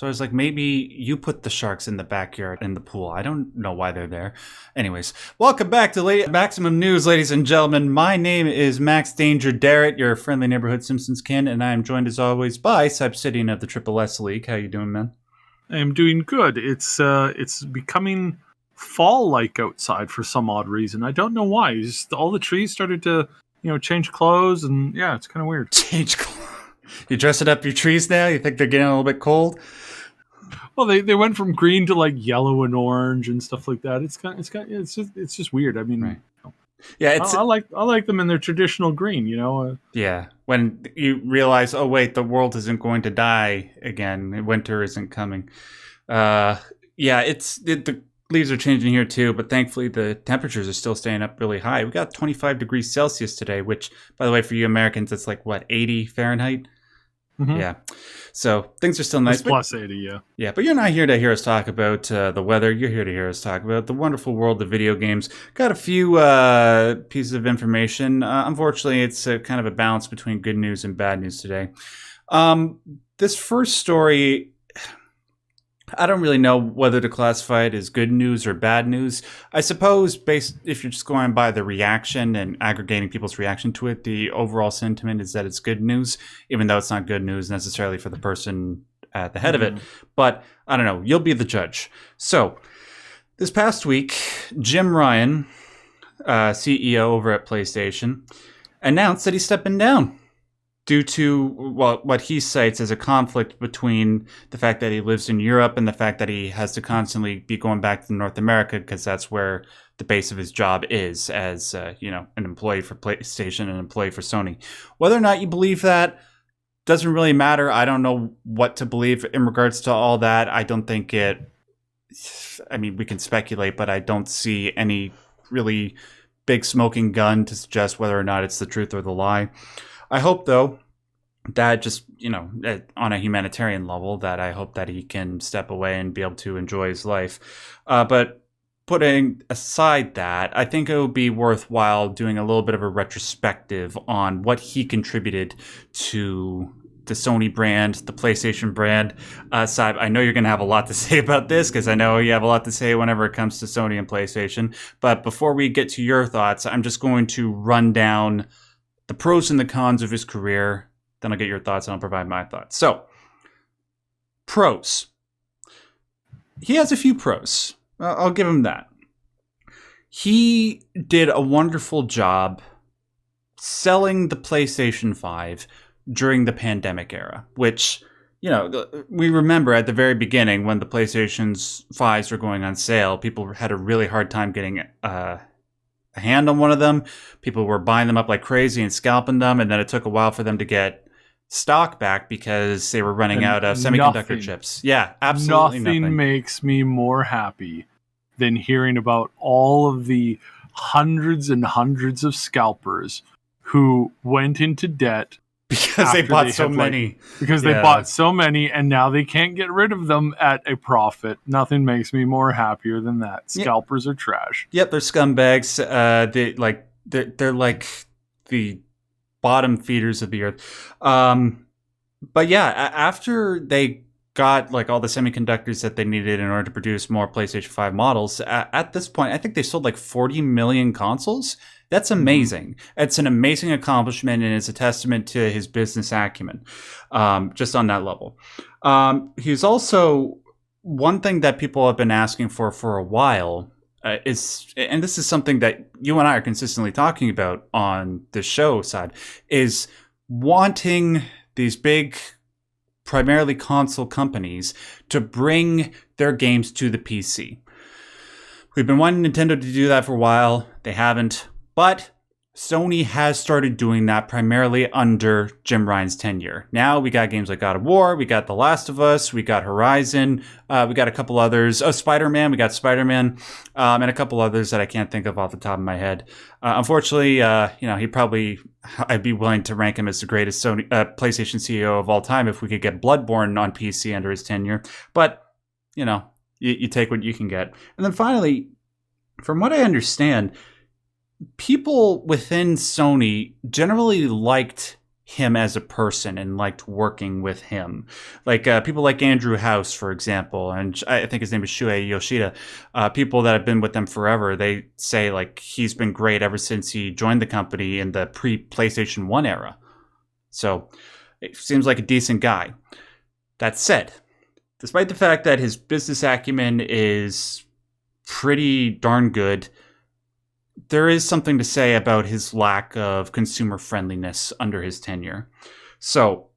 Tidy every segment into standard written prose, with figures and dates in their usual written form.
So I was like, maybe you put the sharks in the backyard in the pool. I don't know why they're there. Anyways, welcome back to Maximum News, ladies and gentlemen. My name is Max Derrat, your friendly neighborhood Simpsons kin, and I am joined as always by Sybsidian of the Triple S League. How you doing, man? I'm doing good. It's becoming fall-like outside for some odd reason. I don't know why. Just all the trees started to, change clothes, and yeah, it's kind of weird. Change clothes. You dressing up your trees now? You think they're getting a little bit cold? Well, they went from green to like yellow and orange and stuff like that. It's just weird. I mean, right. Yeah, I like them in their traditional green. Yeah, when you realize, oh wait, the world isn't going to die again. Winter isn't coming. The leaves are changing here too, but thankfully the temperatures are still staying up really high. We got 25 degrees Celsius today, which, by the way, for you Americans, it's like what, 80 Fahrenheit? Mm-hmm. Yeah. So things are still nice. It's plus 80, yeah. Yeah, but you're not here to hear us talk about the weather. You're here to hear us talk about the wonderful world of video games. Got a few pieces of information. Unfortunately, it's kind of a balance between good news and bad news today. This first story, I don't really know whether to classify it as good news or bad news. I suppose, if you're just going by the reaction and aggregating people's reaction to it, the overall sentiment is that it's good news, even though it's not good news necessarily for the person at the head of it. But I don't know. You'll be the judge. So this past week, Jim Ryan, CEO over at PlayStation, announced that he's stepping down due to what he cites as a conflict between the fact that he lives in Europe and the fact that he has to constantly be going back to North America because that's where the base of his job is as an employee for PlayStation and an employee for Sony. Whether or not you believe that doesn't really matter. I don't know what to believe in regards to all that. I don't think we can speculate, but I don't see any really big smoking gun to suggest whether or not it's the truth or the lie. I hope, though, that just, on a humanitarian level, that I hope that he can step away and be able to enjoy his life. But putting aside that, I think it would be worthwhile doing a little bit of a retrospective on what he contributed to the Sony brand, the PlayStation brand. Saib, I know you're going to have a lot to say about this because I know you have a lot to say whenever it comes to Sony and PlayStation. But before we get to your thoughts, I'm just going to run down the pros and the cons of his career. Then I'll get your thoughts and I'll provide my thoughts. So, pros. He has a few pros. I'll give him that. He did a wonderful job selling the PlayStation 5 during the pandemic era, which, we remember at the very beginning when the PlayStation's 5s were going on sale, people had a really hard time getting a hand on one of them. People were buying them up like crazy and scalping them, and then it took a while for them to get stock back because they were running out of semiconductor chips. Yeah, absolutely nothing makes me more happy than hearing about all of the hundreds and hundreds of scalpers who went into debt because they bought so many. They bought so many, and now they can't get rid of them at a profit. Nothing makes me more happier than that. Scalpers are trash. Yep, they're scumbags. They're like the bottom feeders of the earth. But yeah, after they got like all the semiconductors that they needed in order to produce more PlayStation 5 models, at this point, I think they sold like 40 million consoles. That's amazing. It's an amazing accomplishment, and it's a testament to his business acumen, just on that level. He's also, one thing that people have been asking for a while is, and this is something that you and I are consistently talking about on the show side, is wanting these big, primarily console companies to bring their games to the PC. We've been wanting Nintendo to do that for a while. They haven't. But Sony has started doing that primarily under Jim Ryan's tenure. Now we got games like God of War, we got The Last of Us, we got Horizon, we got a couple others. Oh, Spider-Man, we got Spider-Man, and a couple others that I can't think of off the top of my head. Unfortunately, I'd be willing to rank him as the greatest PlayStation CEO of all time if we could get Bloodborne on PC under his tenure. But, you take what you can get. And then finally, from what I understand, people within Sony generally liked him as a person and liked working with him. Like people like Andrew House, for example, and I think his name is Shuei Yoshida. People that have been with them forever, they say like he's been great ever since he joined the company in the pre-PlayStation 1 era. So it seems like a decent guy. That said, despite the fact that his business acumen is pretty darn good, there is something to say about his lack of consumer friendliness under his tenure. So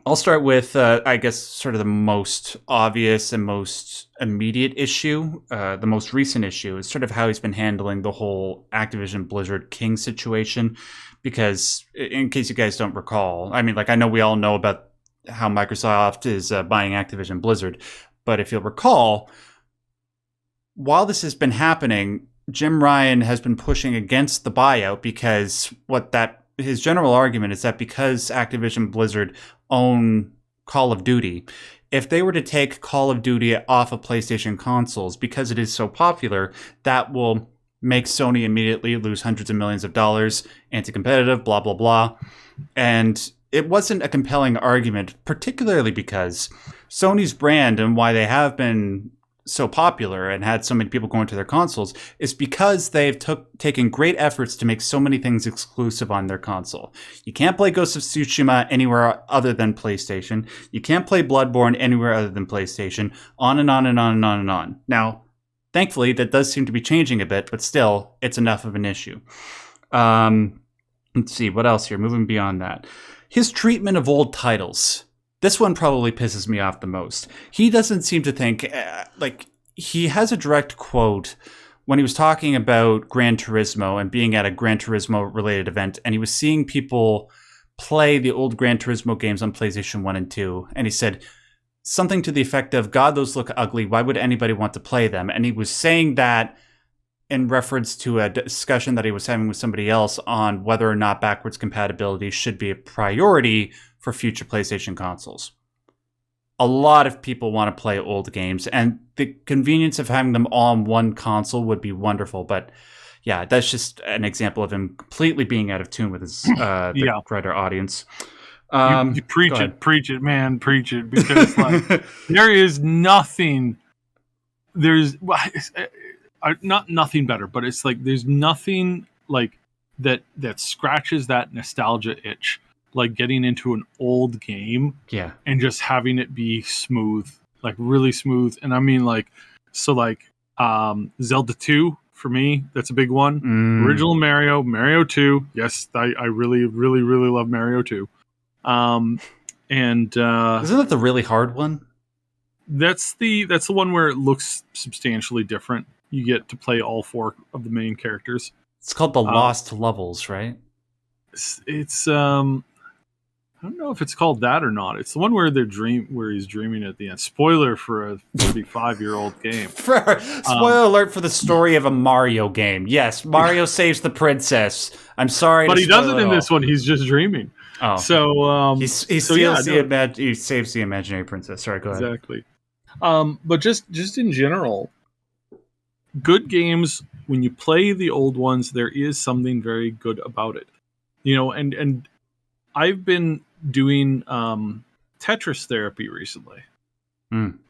I'll start with, I guess, sort of the most obvious and most immediate issue. The most recent issue is sort of how he's been handling the whole Activision Blizzard King situation. Because in case you guys don't recall, I mean, like, I know we all know about how Microsoft is buying Activision Blizzard. But if you'll recall, while this has been happening, Jim Ryan has been pushing against the buyout because his general argument is that because Activision Blizzard own Call of Duty, if they were to take Call of Duty off of PlayStation consoles because it is so popular, that will make Sony immediately lose hundreds of millions of dollars, anti-competitive, blah, blah, blah. And it wasn't a compelling argument, particularly because Sony's brand and why they have been so popular and had so many people going to their consoles is because they've taken great efforts to make so many things exclusive on their console. You can't play Ghost of Tsushima anywhere other than PlayStation. You can't play Bloodborne anywhere other than PlayStation. On and on and on and on and on. Now, thankfully, that does seem to be changing a bit, but still, it's enough of an issue. Let's see, what else here? Moving beyond that. His treatment of old titles. This one probably pisses me off the most. He doesn't seem to think, he has a direct quote when he was talking about Gran Turismo and being at a Gran Turismo related event, and he was seeing people play the old Gran Turismo games on PlayStation 1 and 2, and he said something to the effect of, God, those look ugly, why would anybody want to play them? And he was saying that in reference to a discussion that he was having with somebody else on whether or not backwards compatibility should be a priority for future PlayStation consoles. A lot of people want to play old games, and the convenience of having them all on one console would be wonderful. But yeah, that's just an example of him completely being out of tune with his greater audience. You preach it, man, preach it, because like there is nothing. There's not nothing better, but it's like there's nothing like that scratches that nostalgia itch. Like getting into an old game and just having it be smooth, like really smooth. And I mean Zelda 2 for me, that's a big one. Original Mario 2. Yes, I really, really, really love Mario 2. Isn't that the really hard one? That's the one where it looks substantially different. You get to play all 4 of the main characters. It's called the Lost Levels, right? It's I don't know if it's called that or not. It's the one where he's dreaming at the end. Spoiler for a 35-year-old game. Spoiler alert for the story of a Mario game. Yes, Mario saves the princess. I'm sorry, but he doesn't in this one. He's just dreaming. Oh, so he saves the imaginary princess. Sorry, go ahead. Exactly. But just in general, good games, when you play the old ones, there is something very good about it. And I've been doing Tetris therapy recently,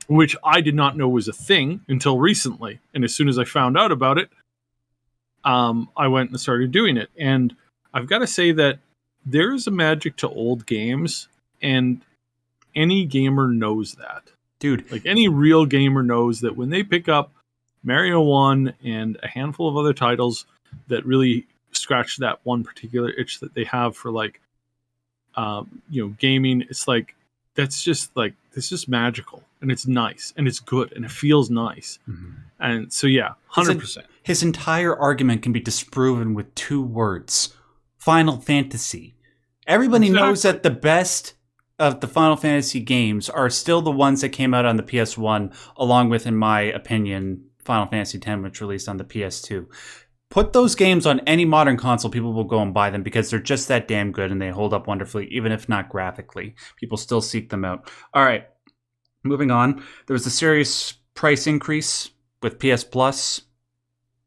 which I did not know was a thing until recently. And as soon as I found out about it, I went and started doing it. And I've got to say that there is a magic to old games, and any gamer knows that. Dude. Like any real gamer knows that when they pick up Mario 1 and a handful of other titles that really scratch that one particular itch that they have for gaming, it's like it's just magical, and it's nice, and it's good, and it feels nice. And so 100%. His entire argument can be disproven with 2 words: Final Fantasy. Everybody knows that the best of the Final Fantasy games are still the ones that came out on the PS1, along with, in my opinion, Final Fantasy X, which released on the PS2. Put those games on any modern console, people will go and buy them because they're just that damn good and they hold up wonderfully, even if not graphically. People still seek them out. All right, moving on. There was a serious price increase with PS Plus.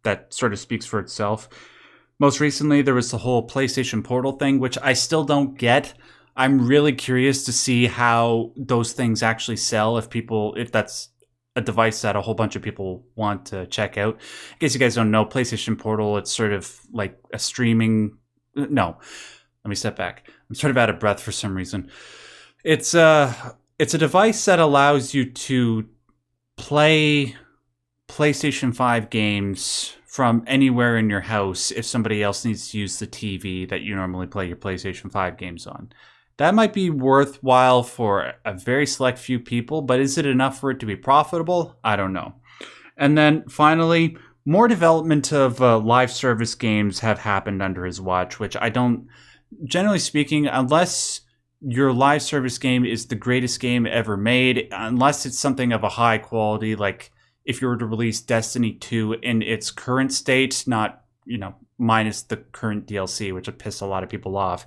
That sort of speaks for itself. Most recently, there was the whole PlayStation Portal thing, which I still don't get. I'm really curious to see how those things actually sell if that's a device that a whole bunch of people want to check out. In case you guys don't know, PlayStation Portal, it's sort of like a streaming. No, let me step back. I'm sort of out of breath for some reason. It's a device that allows you to play PlayStation 5 games from anywhere in your house if somebody else needs to use the TV that you normally play your PlayStation 5 games on. That might be worthwhile for a very select few people, but is it enough for it to be profitable? I don't know. And then finally, more development of live service games have happened under his watch, which I don't, generally speaking, unless your live service game is the greatest game ever made, unless it's something of a high quality, like if you were to release Destiny 2 in its current state, not, minus the current DLC, which would piss a lot of people off,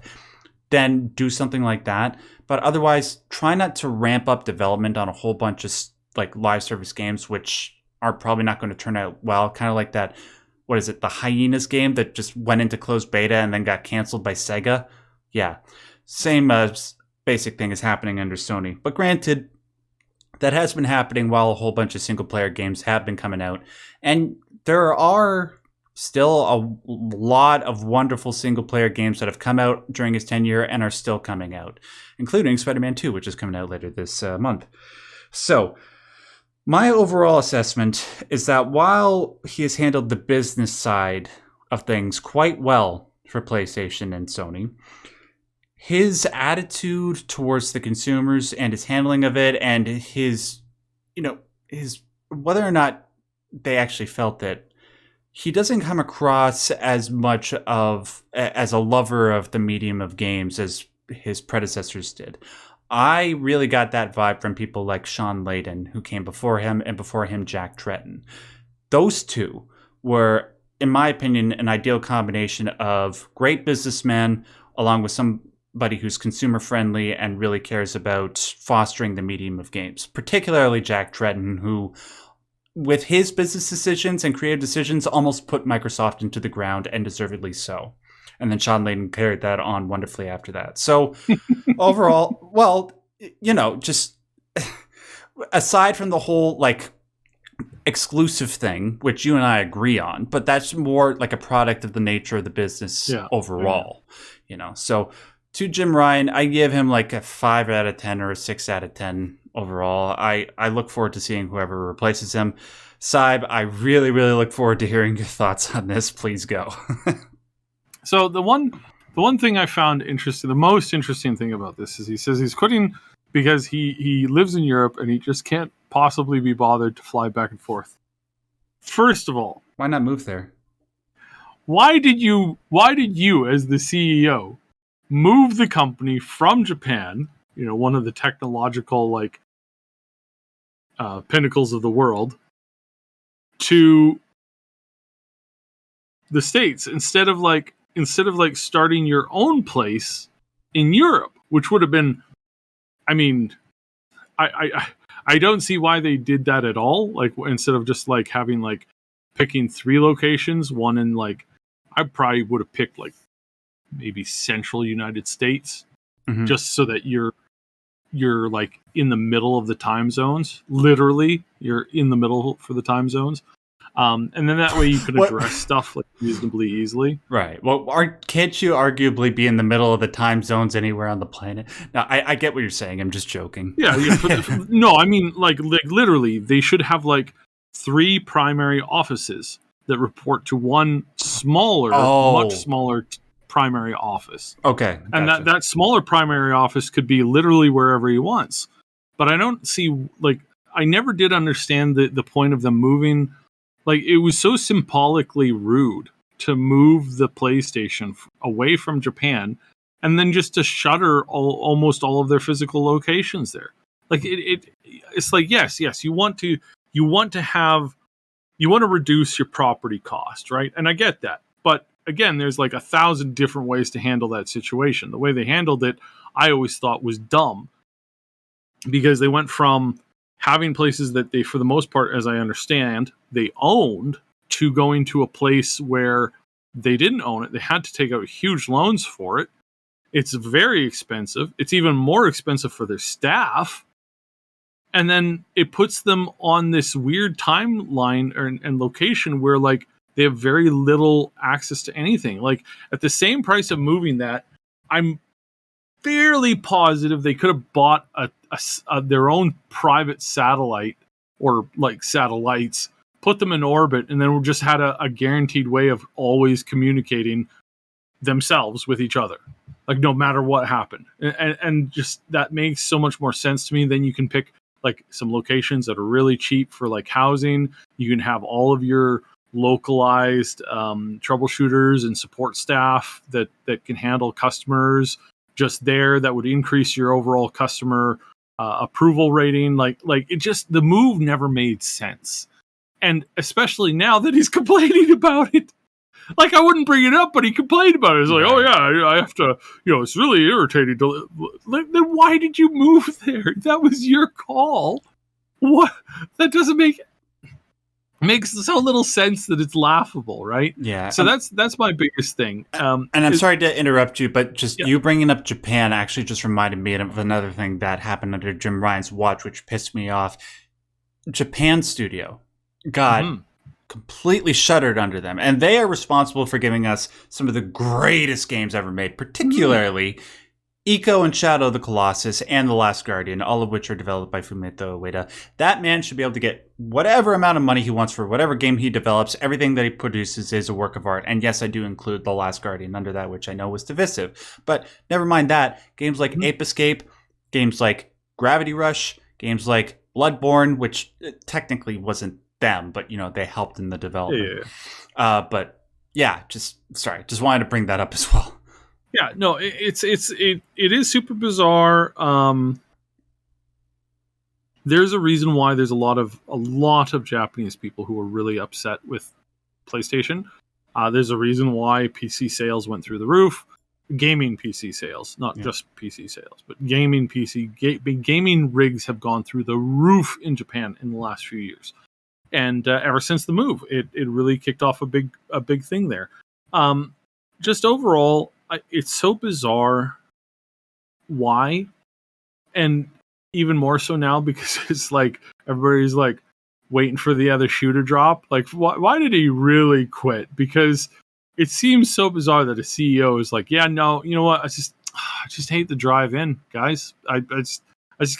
then do something like that. But otherwise, try not to ramp up development on a whole bunch of like live service games, which are probably not going to turn out well. Kind of like that, what is it, the Hyenas game that just went into closed beta and then got canceled by Sega? Yeah, same basic thing is happening under Sony. But granted, that has been happening while a whole bunch of single player games have been coming out. And there are still a lot of wonderful single player games that have come out during his tenure and are still coming out, including Spider-Man 2, which is coming out later this month. So my overall assessment is that while he has handled the business side of things quite well for PlayStation and Sony, his attitude towards the consumers and his handling of it and his whether or not they actually felt it, he doesn't come across as much as a lover of the medium of games as his predecessors did. I really got that vibe from people like Sean Layden, who came before him, and before him, Jack Tretton. Those two were, in my opinion, an ideal combination of great businessmen along with somebody who's consumer friendly and really cares about fostering the medium of games, particularly Jack Tretton, who, with his business decisions and creative decisions, almost put Microsoft into the ground, and deservedly so. And then Sean Layden carried that on wonderfully after that. So overall, well, just aside from the whole like exclusive thing, which you and I agree on, but that's more like a product of the nature of the business overall, So to Jim Ryan, I give him like a 5 out of 10 or a 6 out of 10 overall. I look forward to seeing whoever replaces him. Saib, I really, really look forward to hearing your thoughts on this. Please go. So the one thing I found interesting, the most interesting thing about this is he says he's quitting because he lives in Europe and he just can't possibly be bothered to fly back and forth. First of all, why not move there? Why did you as the CEO move the company from Japan, one of the technological pinnacles of the world, to the States instead of starting your own place in Europe, which would have been, I don't see why they did that at all. Like, instead of just having picking 3 locations, one in I probably would have picked maybe central United States, just so that you're in the middle of the time zones. Literally, you're in the middle for the time zones. And then that way you could address stuff reasonably easily. Right. Well, can't you arguably be in the middle of the time zones anywhere on the planet? Now, I get what you're saying. I'm just joking. Yeah. No, I mean, literally, they should have 3 primary offices that report to one much smaller primary office. Okay. Gotcha. And that smaller primary office could be literally wherever he wants. But I don't see, I never did understand the point of them moving. It was so symbolically rude to move the PlayStation away from Japan and then just to shutter almost all of their physical locations there. It's yes, you want to reduce your property cost, right? And I get that. But again, there's 1,000 different ways to handle that situation. The way they handled it, I always thought was dumb, because they went from having places that they, for the most part, as I understand, they owned, to going to a place where They didn't own it. They had to take out huge loans for it. It's very expensive. It's even more expensive for their staff. And then it puts them on this weird timeline and location where like they have very little access to anything. Like at the same price of moving that, I'm fairly positive they could have bought their own private satellite or like satellites, put them in orbit, and then we just had a guaranteed way of always communicating themselves with each other, like no matter what happened. And just that makes so much more sense to me. Then you can pick like some locations that are really cheap for like housing. You can have all of your localized troubleshooters and support staff that can handle customers just there. That would increase your overall customer approval rating. Like it just, the move never made sense. And especially now that he's complaining about it. Like, I wouldn't bring it up, but he complained about it. It's like, oh yeah, I have to, it's really irritating to. Then why did you move there? That was your call. What? That doesn't makes so little sense that it's laughable, right? Yeah. So that's my biggest thing. And I'm sorry to interrupt you, but just you bringing up Japan actually just reminded me of another thing that happened under Jim Ryan's watch, which pissed me off. Japan Studio got completely shuttered under them, and they are responsible for giving us some of the greatest games ever made, particularly Ico and Shadow of the Colossus and The Last Guardian, all of which are developed by Fumito Ueda. That man should be able to get whatever amount of money he wants for whatever game he develops. Everything that he produces is a work of art. And yes, I do include The Last Guardian under that, which I know was divisive. But never mind that. Games like Ape Escape, games like Gravity Rush, games like Bloodborne, which technically wasn't them, but they helped in the development. But yeah, just wanted to bring that up as well. Yeah, no, it is super bizarre. There's a reason why there's a lot of Japanese people who are really upset with PlayStation. There's a reason why PC sales went through the roof. Gaming PC sales, not just PC sales, but gaming gaming rigs have gone through the roof in Japan in the last few years. And ever since the move, it really kicked off a big thing there. Just overall, it's so bizarre. Why? And even more so now because it's like everybody's like waiting for the other shoe to drop. Like, why did he really quit? Because it seems so bizarre that a CEO is like, yeah, no, you know what? I just hate the drive in, guys. I just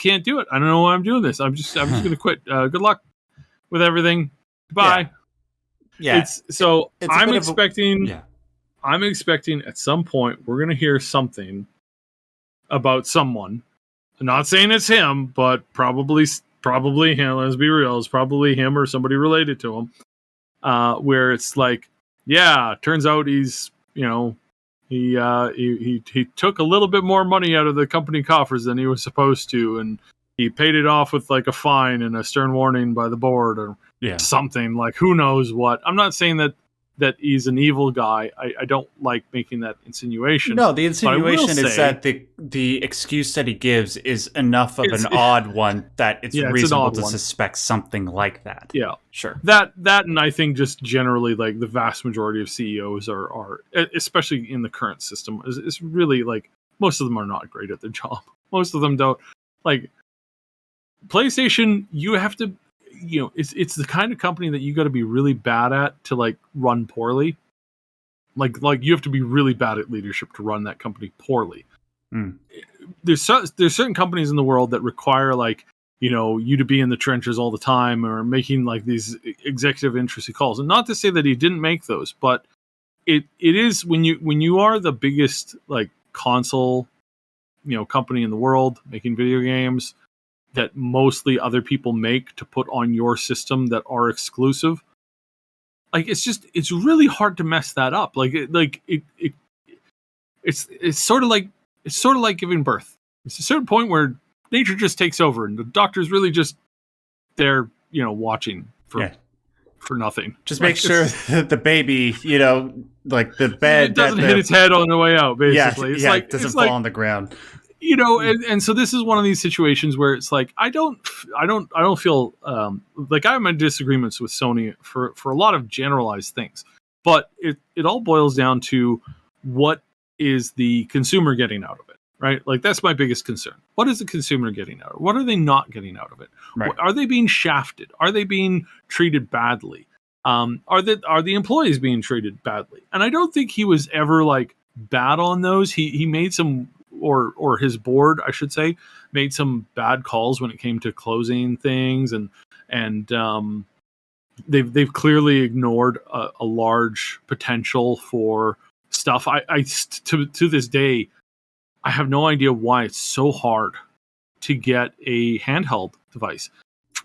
can't do it. I don't know why I'm doing this. I'm just going to quit. Good luck with everything. Goodbye. Yeah. I'm expecting at some point we're going to hear something about someone. I'm not saying it's him, but probably him. Let's be real. It's probably him or somebody related to him. Where it's like, yeah, turns out he's, he took a little bit more money out of the company coffers than he was supposed to, and he paid it off with like a fine and a stern warning by the board or something. Like, who knows what. I'm not saying that he's an evil guy. I don't like making that insinuation. No, the insinuation is that the excuse that he gives is enough of an odd one that it's reasonable to suspect something like that. Yeah, sure. That and I think just generally like the vast majority of CEOs are especially in the current system is really like most of them are not great at their job. Most of them don't. Like PlayStation, you have to. It's the kind of company that you got to be really bad at to like run poorly. Like you have to be really bad at leadership to run that company poorly. There's certain companies in the world that require like you to be in the trenches all the time or making like these executive interesting calls. And not to say that he didn't make those, but it is when you are the biggest like console company in the world making video games that mostly other people make to put on your system that are exclusive. Like it's really hard to mess that up. It's sort of like giving birth. It's a certain point where nature just takes over and the doctor's really just there, watching for nothing. Just make sure that the baby, like the bed it doesn't hit its head on the way out, basically. It doesn't fall on the ground. And so this is one of these situations where it's like I don't feel like I have my disagreements with Sony for a lot of generalized things. But it all boils down to what is the consumer getting out of it, right? Like that's my biggest concern. What is the consumer getting out of it? What are they not getting out of it? Right. Are they being shafted? Are they being treated badly? Are the employees being treated badly? And I don't think he was ever like bad on those. He made some, or his board, I should say, made some bad calls when it came to closing things, and they've clearly ignored a large potential for stuff. To this day, I have no idea why it's so hard to get a handheld device.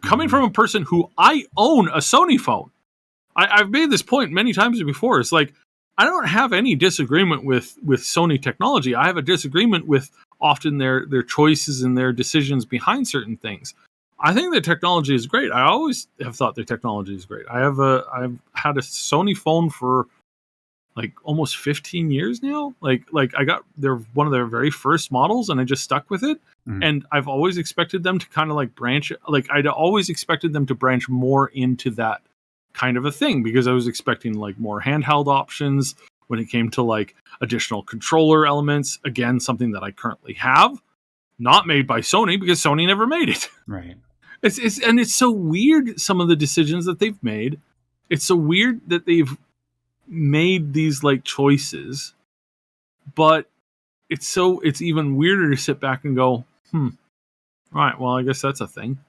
Coming from a person who I own a Sony phone, I've made this point many times before. It's like I don't have any disagreement with Sony technology. I have a disagreement with often their choices and their decisions behind certain things. I think the technology is great. I always have thought the technology is great. I've had a Sony phone for like almost 15 years now. Like I got one of their very first models and I just stuck with it. And I've always expected them to kind of like branch, like I'd always expected them to branch more into that kind of a thing, because I was expecting like more handheld options when it came to like additional controller elements. Again, something that I currently have, not made by Sony, because Sony never made it. Right. It's so weird, some of the decisions that they've made. It's so weird that they've made these like choices, but it's even weirder to sit back and go, all right, well, I guess that's a thing.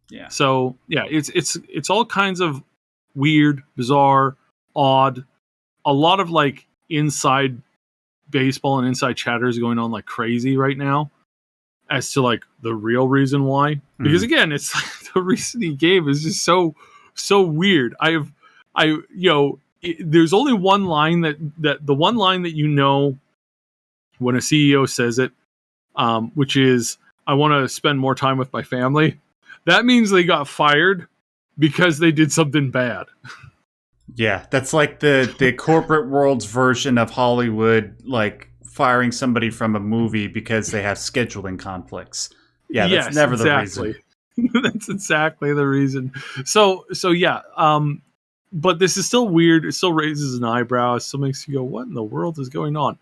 Yeah. So yeah, it's all kinds of weird, bizarre, odd, a lot of like inside baseball and inside chatters going on like crazy right now as to like the real reason why. Because again, it's like the reason he gave is just so weird. There's only one line that the one line that when a CEO says it, which is, I want to spend more time with my family. That means they got fired because they did something bad. Yeah, that's like the corporate world's version of Hollywood, like firing somebody from a movie because they have scheduling conflicts. Yeah, that's never exactly the reason. That's exactly the reason. So yeah, but this is still weird. It still raises an eyebrow. It still makes you go, what in the world is going on?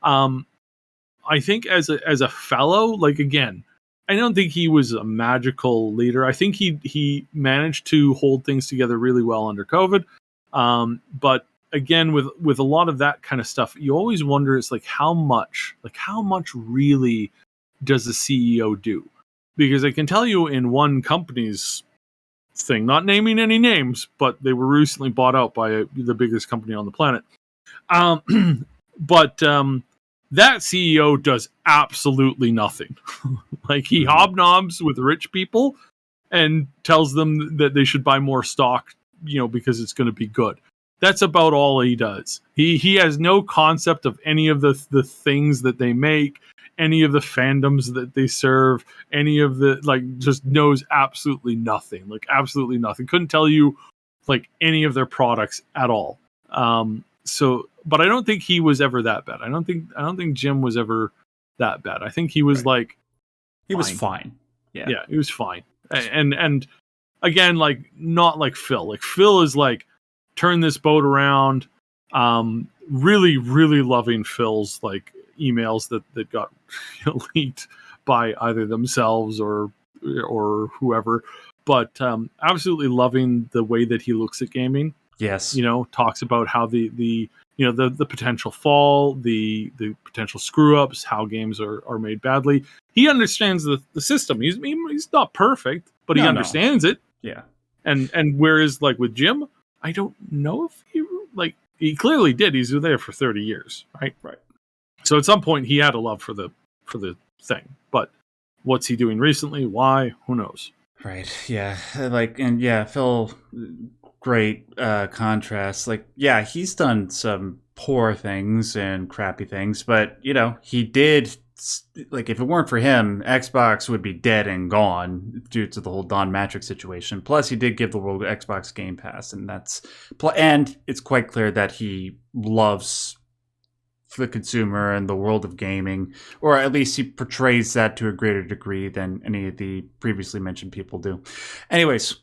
I think as a fellow, like, again, I don't think he was a magical leader. I think he managed to hold things together really well under COVID. But again, with a lot of that kind of stuff, you always wonder, it's like how much really does the CEO do? Because I can tell you in one company's thing, not naming any names, but they were recently bought out by the biggest company on the planet. But that CEO does absolutely nothing. Like, he hobnobs with rich people and tells them that they should buy more stock, because it's going to be good. That's about all he does. He has no concept of any of the things that they make, any of the fandoms that they serve, any of the, like, just knows absolutely nothing. Like, absolutely nothing. Couldn't tell you like any of their products at all. But I don't think he was ever that bad. I don't think Jim was ever that bad. I think he was like, he was fine. Yeah, he was fine. And again, like, not like Phil. Like, Phil is like, turn this boat around. Really, really loving Phil's like emails that got leaked by either themselves or whoever. But absolutely loving the way that he looks at gaming. Yes. Talks about how the potential fall, the potential screw ups, how games are made badly. He understands the system. He's not perfect, but he understands it. Yeah. And whereas like with Jim, I don't know if he clearly did. He's there for 30 years, right? Right. So at some point he had a love for the thing. But what's he doing recently? Why? Who knows? Right. Yeah. Phil, great contrast. Like, yeah, he's done some poor things and crappy things, but he did, like, if it weren't for him, Xbox would be dead and gone due to the whole Don Matrix situation. Plus, he did give the world Xbox Game Pass, and and it's quite clear that he loves the consumer and the world of gaming, or at least he portrays that to a greater degree than any of the previously mentioned people do. Anyways,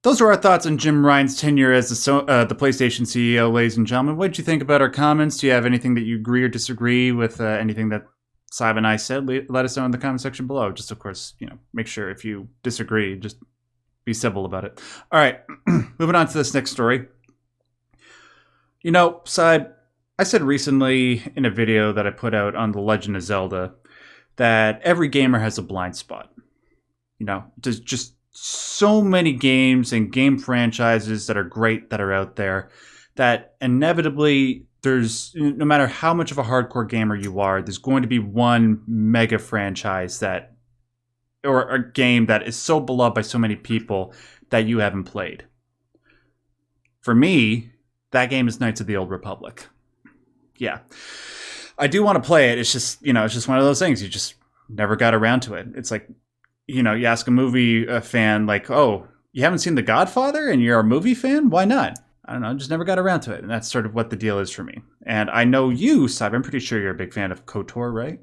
Those are our thoughts on Jim Ryan's tenure as the PlayStation CEO, ladies and gentlemen. What did you think about our comments? Do you have anything that you agree or disagree with anything that Saib and I said? Let us know in the comment section below. Just, of course, make sure if you disagree, just be civil about it. All right, moving on to this next story. Saib, I said recently in a video that I put out on The Legend of Zelda that every gamer has a blind spot. There's just so many games and game franchises that are great that are out there that inevitably no matter how much of a hardcore gamer you are, there's going to be one mega franchise or a game that is so beloved by so many people that you haven't played. For me, that game is Knights of the Old Republic. Yeah. I do want to play it. It's just, it's just one of those things. You just never got around to it. It's like, you ask a movie fan, like, oh, you haven't seen The Godfather and you're a movie fan? Why not? I don't know. Just never got around to it. And that's sort of what the deal is for me. And I know you, Saib, I'm pretty sure you're a big fan of KOTOR, right?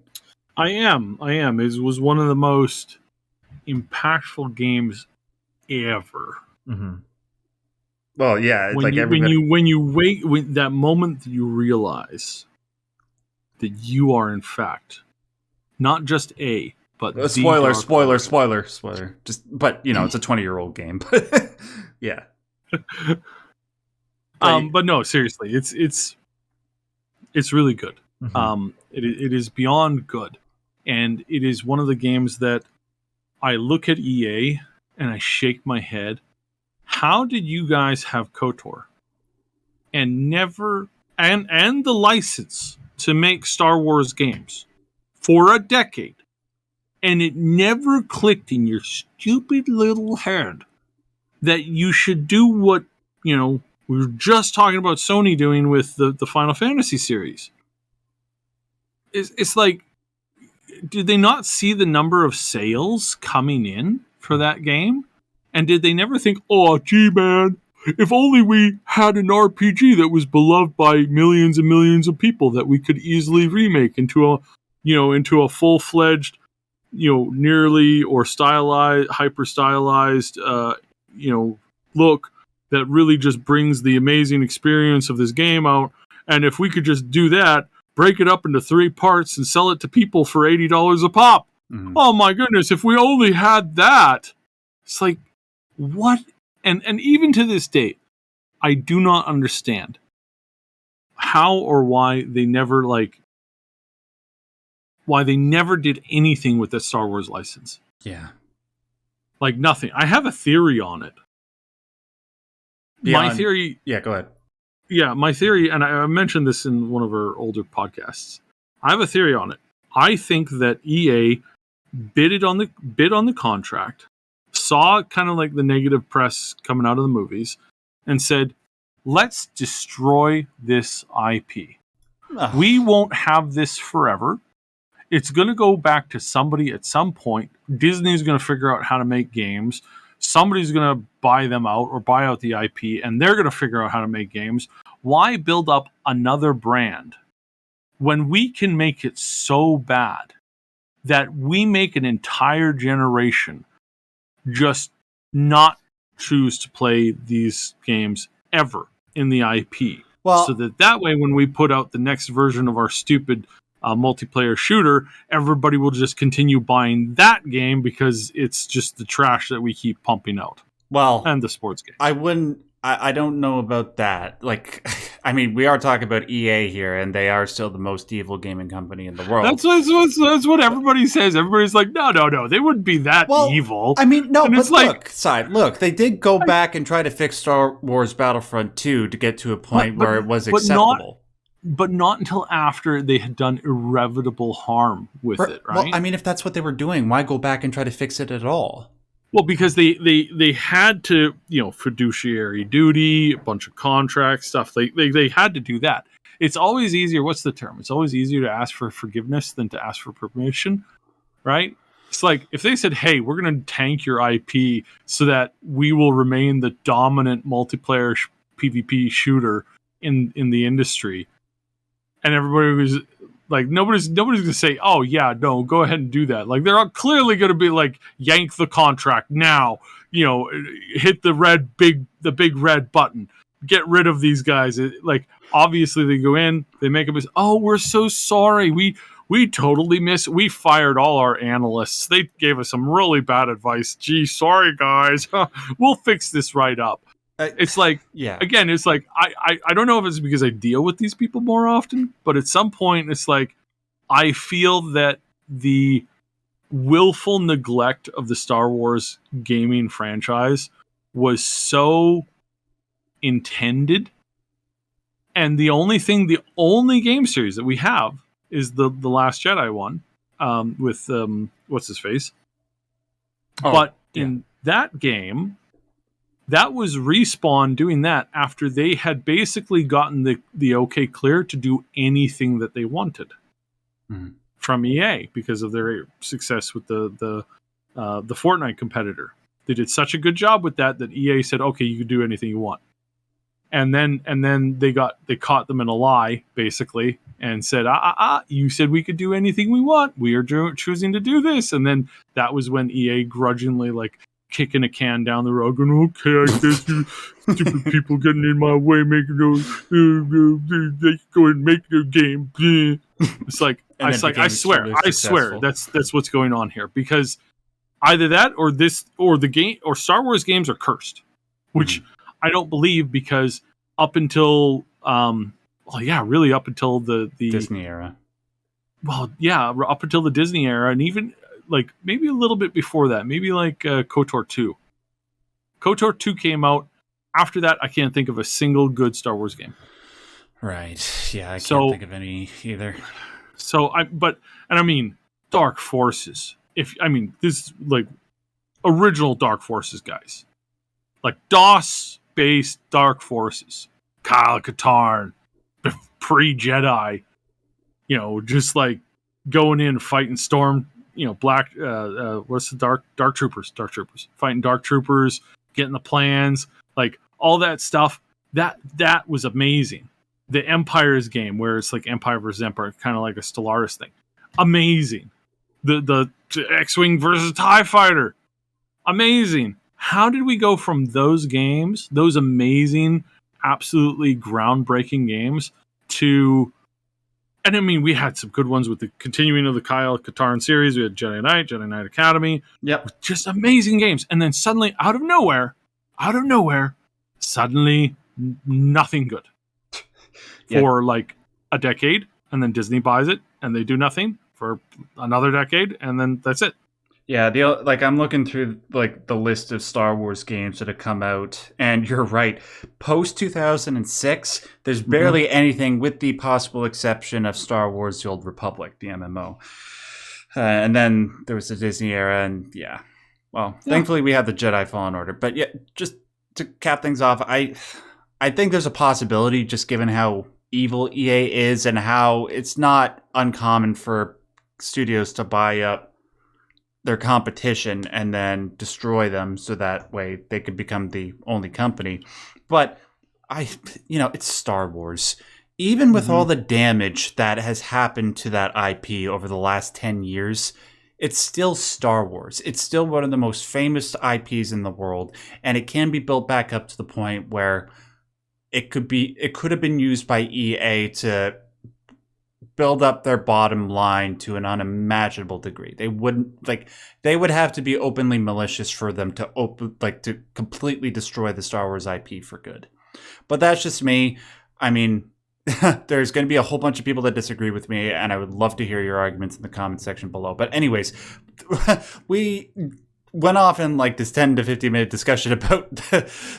I am. It was one of the most impactful games ever. Mm-hmm. Well, yeah. When you wait, that moment that you realize that you are, in fact, not just but spoiler. But it's a 20-year-old game. Yeah. But no, seriously, it's really good. Mm-hmm. It is beyond good, and it is one of the games that I look at EA and I shake my head. How did you guys have KOTOR and never and the license to make Star Wars games for a decade? And it never clicked in your stupid little head that you should do what, we were just talking about Sony doing with the Final Fantasy series. It's like, did they not see the number of sales coming in for that game? And did they never think, oh, gee, man, if only we had an RPG that was beloved by millions and millions of people that we could easily remake into a full-fledged, nearly or stylized, hyper stylized, look that really just brings the amazing experience of this game out. And if we could just do that, break it up into 3 parts and sell it to people for $80 a pop. Mm-hmm. Oh my goodness, if we only had that. It's like, what? And even to this date, I do not understand how or why they never did anything with the Star Wars license. Yeah. Like nothing. I have a theory on it. My theory... Yeah, go ahead. Yeah, my theory, and I mentioned this in one of our older podcasts. I have a theory on it. I think that EA bid on the contract, saw kind of like the negative press coming out of the movies, and said, let's destroy this IP. Oh. We won't have this forever. It's going to go back to somebody at some point. Disney's going to figure out how to make games. Somebody's going to buy them out or buy out the IP, and they're going to figure out how to make games. Why build up another brand when we can make it so bad that we make an entire generation just not choose to play these games ever in the IP? Well, so that way, when we put out the next version of our stupid multiplayer shooter, everybody will just continue buying that game because it's just the trash that we keep pumping out. Well, and the sports game. I don't know about that. Like, I mean, we are talking about EA here, and they are still the most evil gaming company in the world. That's what everybody says. Everybody's like, no, they wouldn't be that evil. I mean, no, and but look, they did go back and try to fix Star Wars Battlefront 2 to get to a point where it was acceptable. But not until after they had done irrevocable harm with it, right? Well, I mean, if that's what they were doing, why go back and try to fix it at all? Well, because they had to, fiduciary duty, a bunch of contract stuff. They had to do that. It's always easier. What's the term? It's always easier to ask for forgiveness than to ask for permission, right? It's like if they said, hey, we're going to tank your IP so that we will remain the dominant multiplayer PvP shooter in the industry. And everybody was like, nobody's going to say, oh, yeah, no, go ahead and do that. Like, they're clearly going to be like, yank the contract now. hit the big red button, get rid of these guys. Like, obviously they go in, they make a mistake. Oh, we're so sorry. We totally we fired all our analysts. They gave us some really bad advice. Gee, sorry guys. We'll fix this right up. It's like, again, it's like, I don't know if it's because I deal with these people more often, but at some point it's like, I feel that the willful neglect of the Star Wars gaming franchise was so intended. And the only game series that we have is the Last Jedi one, with what's his face. In that game, that was Respawn doing that after they had basically gotten the okay clear to do anything that they wanted from EA because of their success with the Fortnite competitor. They did such a good job with that EA said, okay, you can do anything you want. And then they caught them in a lie, basically, and said, you said we could do anything we want. We are choosing to do this. And then that was when EA grudgingly, like, kicking a can down the road, going, okay, I guess you stupid people getting in my way, making those, they go and make their game. It's like, I swear, that's what's going on here, because either that or the game or Star Wars games are cursed, which I don't believe, because up until really up until the Disney era. Well, yeah, up until the Disney era, and even like maybe a little bit before that, maybe like KOTOR 2. KOTOR 2 came out. After that, I can't think of a single good Star Wars game. Right. Yeah, I can't think of any either. So I mean, Dark Forces. This is like original Dark Forces guys. Like DOS-based Dark Forces. Kyle Katarn, pre-Jedi. Just like going in, fighting Storm, Black, what's the Dark Troopers, fighting Dark Troopers, getting the plans, like all that stuff. That was amazing. The Empire's game, where it's like Empire versus Empire, kind of like a Stellaris thing. Amazing. The X-Wing versus TIE Fighter. Amazing. How did we go from those games, those amazing, absolutely groundbreaking games, to... And I mean, we had some good ones with the continuing of the Kyle Katarn series. We had Jedi Knight Academy. Yep. Just amazing games. And then suddenly, out of nowhere, suddenly nothing good. For like a decade. And then Disney buys it and they do nothing for another decade. And then that's it. Yeah, I'm looking through like the list of Star Wars games that have come out, and you're right. Post 2006, there's barely anything, with the possible exception of Star Wars: The Old Republic, the MMO. And then there was the Disney era, and thankfully we have the Jedi Fallen Order. But yeah, just to cap things off, I think there's a possibility, just given how evil EA is and how it's not uncommon for studios to buy up their competition and then destroy them so that way they could become the only company. But it's Star Wars. Even with all the damage that has happened to that IP over the last 10 years, it's still Star Wars. It's still one of the most famous IPs in the world, and it can be built back up to the point where it could have been used by EA to build up their bottom line to an unimaginable degree. They would have to be openly malicious for them to completely destroy the Star Wars IP for good. But that's just me. I mean, there's going to be a whole bunch of people that disagree with me, and I would love to hear your arguments in the comment section below. But anyways, we went off in like this 10 to 15 minute discussion about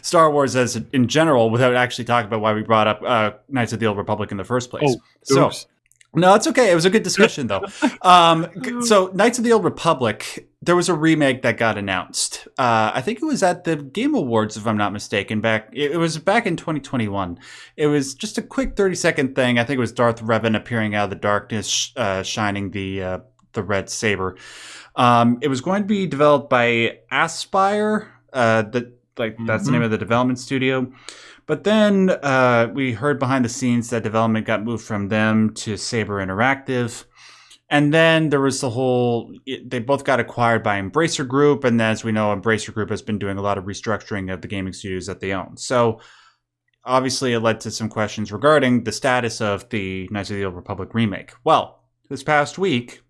Star Wars as in general without actually talking about why we brought up Knights of the Old Republic in the first place. No, it's okay. It was a good discussion, though. So, Knights of the Old Republic, there was a remake that got announced. I think it was at the Game Awards, if I'm not mistaken. It was back in 2021. It was just a quick 30-second thing. I think it was Darth Revan appearing out of the darkness, shining the red saber. It was going to be developed by Aspyr. That's the name of the development studio. But then we heard behind the scenes that development got moved from them to Saber Interactive. And then there was the whole, they both got acquired by Embracer Group. And as we know, Embracer Group has been doing a lot of restructuring of the gaming studios that they own. So obviously it led to some questions regarding the status of the Knights of the Old Republic remake. Well, this past week,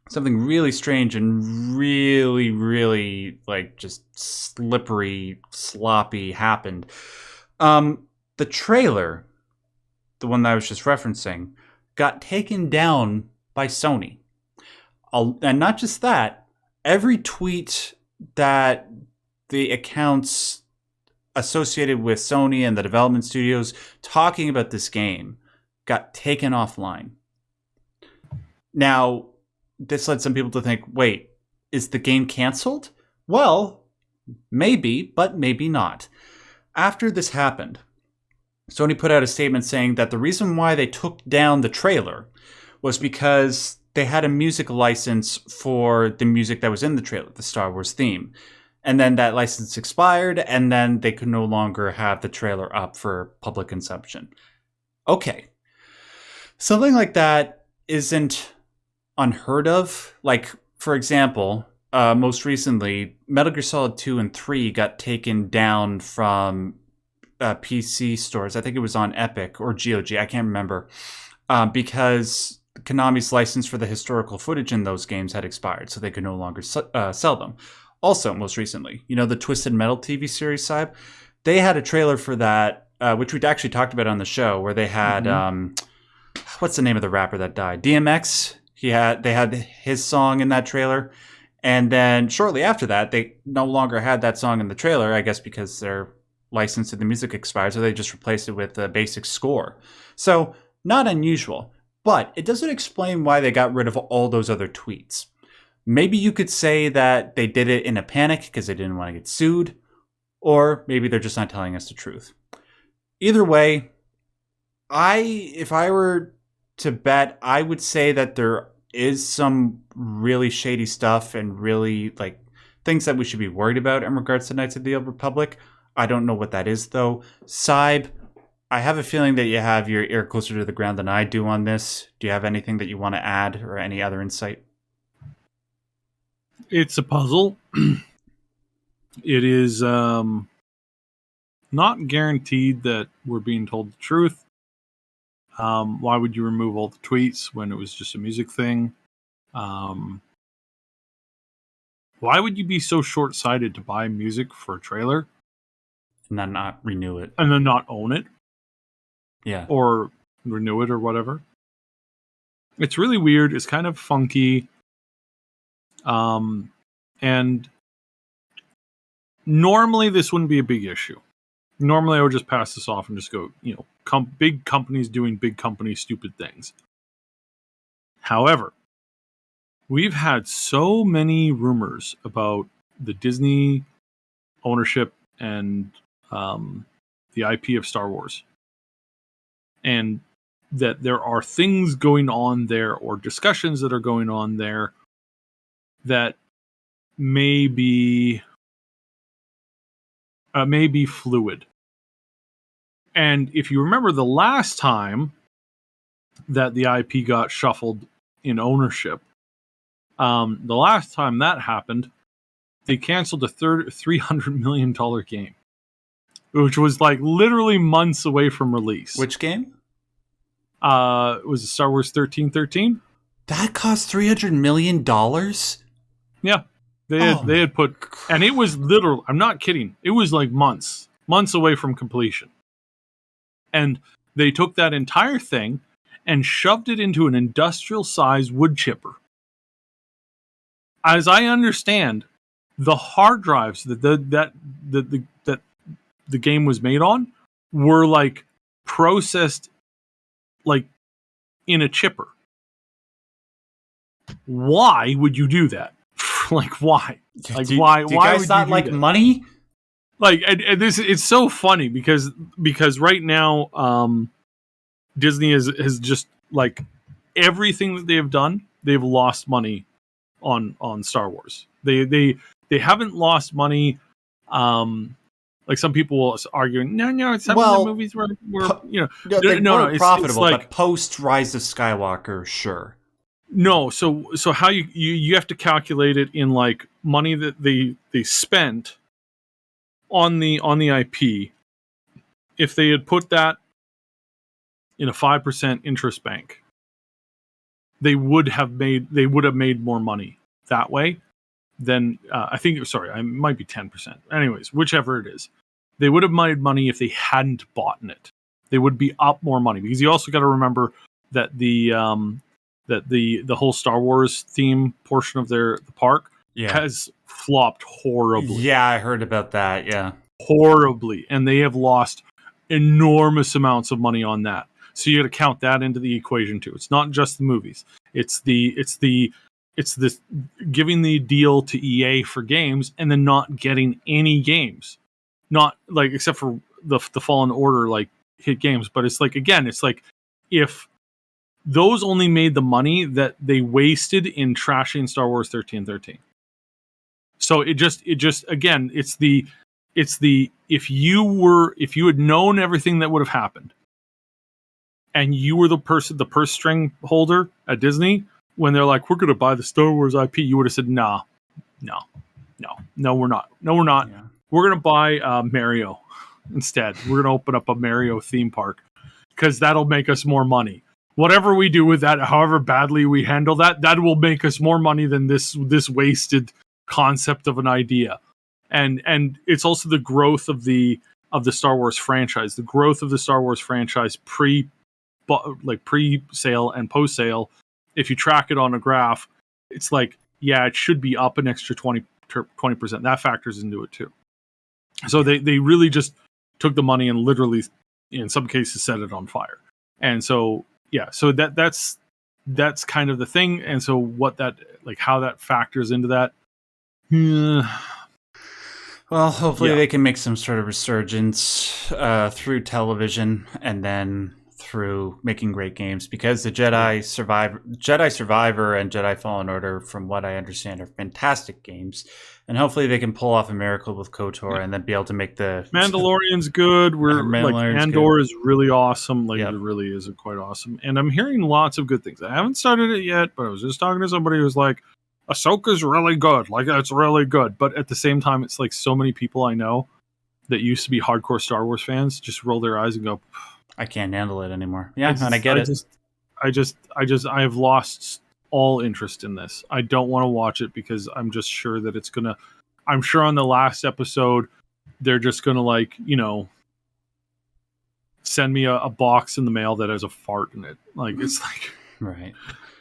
something really strange and really, really like just slippery, sloppy happened. The trailer, the one that I was just referencing, got taken down by Sony. And not just that, every tweet that the accounts associated with Sony and the development studios talking about this game got taken offline. Now, this led some people to think, wait, is the game canceled? Well, maybe, but maybe not. After this happened, Sony put out a statement saying that the reason why they took down the trailer was because they had a music license for the music that was in the trailer, the Star Wars theme. And then that license expired, and then they could no longer have the trailer up for public consumption. Okay. Something like that isn't unheard of. Like, for example, most recently, Metal Gear Solid 2 and 3 got taken down from PC stores. I think it was on Epic or GOG. I can't remember. Because Konami's license for the historical footage in those games had expired, so they could no longer sell them. Also, most recently, the Twisted Metal TV series, Syb, they had a trailer for that, which we'd actually talked about on the show, where they had, what's the name of the rapper that died? DMX. They had his song in that trailer. And then shortly after that, they no longer had that song in the trailer, I guess because their license to the music expired, so they just replaced it with a basic score. So, not unusual. But it doesn't explain why they got rid of all those other tweets. Maybe you could say that they did it in a panic because they didn't want to get sued, or maybe they're just not telling us the truth. Either way, if I were to bet, I would say that there is some really shady stuff and really like things that we should be worried about in regards to Knights of the Old Republic. I don't know what that is though. Syb, I have a feeling that you have your ear closer to the ground than I do on this. Do you have anything that you want to add or any other insight? It's a puzzle. It is not guaranteed that we're being told the truth. Why would you remove all the tweets when it was just a music thing? Why would you be so short-sighted to buy music for a trailer? And then not renew it. And then not own it? Yeah. Or renew it or whatever. It's really weird. It's kind of funky. And normally this wouldn't be a big issue. Normally I would just pass this off and just go, big companies doing big company stupid things. However, we've had so many rumors about the Disney ownership and the IP of Star Wars. And that there are things going on there or discussions that are going on there that may be fluid. And if you remember the last time that the IP got shuffled in ownership, the last time that happened, they canceled a $300 million game, which was like literally months away from release. Which game? Was it Star Wars 1313? That cost $300 million? Yeah. They had put, and it was literal, I'm not kidding, it was like months away from completion. And they took that entire thing and shoved it into an industrial-sized wood chipper. As I understand, the hard drives that the game was made on were like processed like in a chipper. Why would you do that? Like why? Like why? Do you why guys would not you like do that? money? Like, and this, it's so funny because right now, Disney has just like everything that they have done, they've lost money on Star Wars. They haven't lost money. Like some people will argue, no, some of the movies were they weren't profitable, but post Rise of Skywalker, sure. No, so how you have to calculate it in like money that they spent on the IP. If they had put that in a 5% interest bank, they would have made more money that way than I think. Sorry, I might be 10%. Anyways, whichever it is, they would have made money if they hadn't bought it. They would be up more money because you also got to remember that the whole Star Wars theme portion of the park has flopped horribly. Yeah, I heard about that. Yeah, horribly, and they have lost enormous amounts of money on that. So you got to count that into the equation too. It's not just the movies. It's this giving the deal to EA for games and then not getting any games, not like except for the Fallen Order like hit games. But it's like again, it's like if those only made the money that they wasted in trashing Star Wars 1313. So it just again, it's the if you had known everything that would have happened and you were the purse string holder at Disney when they're like, we're going to buy the Star Wars IP, you would have said, no, we're not. Yeah. We're going to buy Mario instead. We're going to open up a Mario theme park because that'll make us more money. Whatever we do with that, however badly we handle that will make us more money than this wasted concept of an idea. And it's also the growth of the Star Wars franchise. The growth of the Star Wars franchise pre-sale and post-sale. If you track it on a graph, it's like, yeah, it should be up an extra 20%. That factors into it too. So they really just took the money and literally, in some cases, set it on fire. And so yeah, so that's kind of the thing. And so what that how that factors into that. Well, hopefully they can make some sort of resurgence through television and then through making great games, because the Jedi Survivor and Jedi Fallen Order, from what I understand, are fantastic games. And hopefully they can pull off a miracle with KOTOR and then be able to make the Mandalorian's good. Andor good. is really awesome. It really is quite awesome. And I'm hearing lots of good things. I haven't started it yet, but I was just talking to somebody who was like, Ahsoka's really good. It's really good. But at the same time, it's like so many people I know that used to be hardcore Star Wars fans just roll their eyes and go, I can't handle it anymore. Yeah, and I get it. I have lost all interest in this. I don't want to watch it because I'm just sure that it's gonna. I'm sure on the last episode, they're just gonna send me a box in the mail that has a fart in it. It's like right.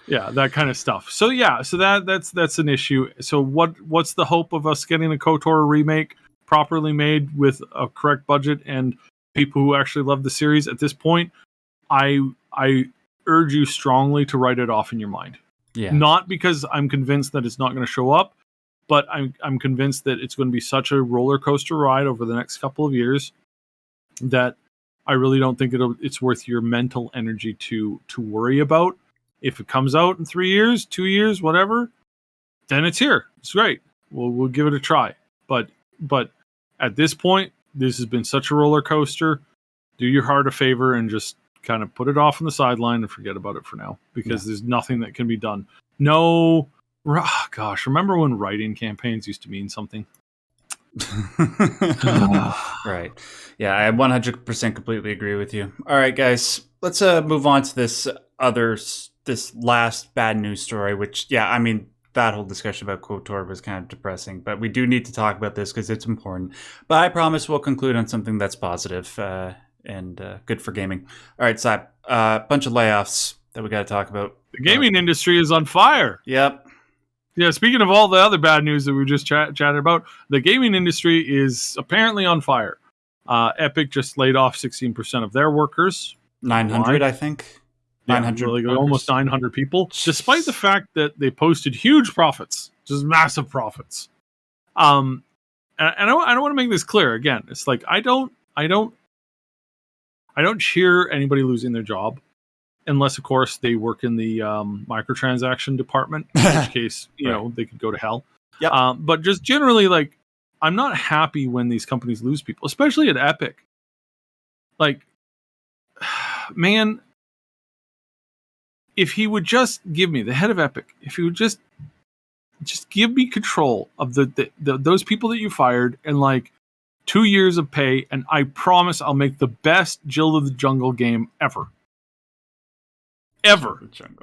Yeah, that kind of stuff. So yeah, so that's an issue. So what's the hope of us getting a KOTOR remake properly made with a correct budget and people who actually love the series? At this point, I urge you strongly to write it off in your mind. Yeah. Not because I'm convinced that it's not going to show up, but I'm convinced that it's going to be such a roller coaster ride over the next couple of years that I really don't think it's worth your mental energy to worry about. If it comes out in 3 years, 2 years, whatever, then it's here. It's great. We'll give it a try. But at this point, this has been such a roller coaster. Do your heart a favor and just kind of put it off on the sideline and forget about it for now, because there's nothing that can be done. No, gosh, remember when writing campaigns used to mean something? Right. Yeah, I 100% completely agree with you. All right, guys, let's move on to this last bad news story, which, I mean, that whole discussion about KOTOR was kind of depressing, but we do need to talk about this because it's important. But I promise we'll conclude on something that's positive and good for gaming. All right, Sib, bunch of layoffs that we got to talk about. The gaming industry is on fire. Yep. Yeah, speaking of all the other bad news that we just chatted about, the gaming industry is apparently on fire. Epic just laid off 16% of their workers. 900, I think. 900, almost 900 people, despite the fact that they posted huge profits, just massive profits. And I want to make this clear again. It's like I don't cheer anybody losing their job, unless of course they work in the microtransaction department, in which case they could go to hell. Yep. But just generally, I'm not happy when these companies lose people, especially at Epic. Man. if he would just give me the head of Epic, if he would just give me control of the those people that you fired and like 2 years of pay, and I promise I'll make the best Jill of the Jungle game ever.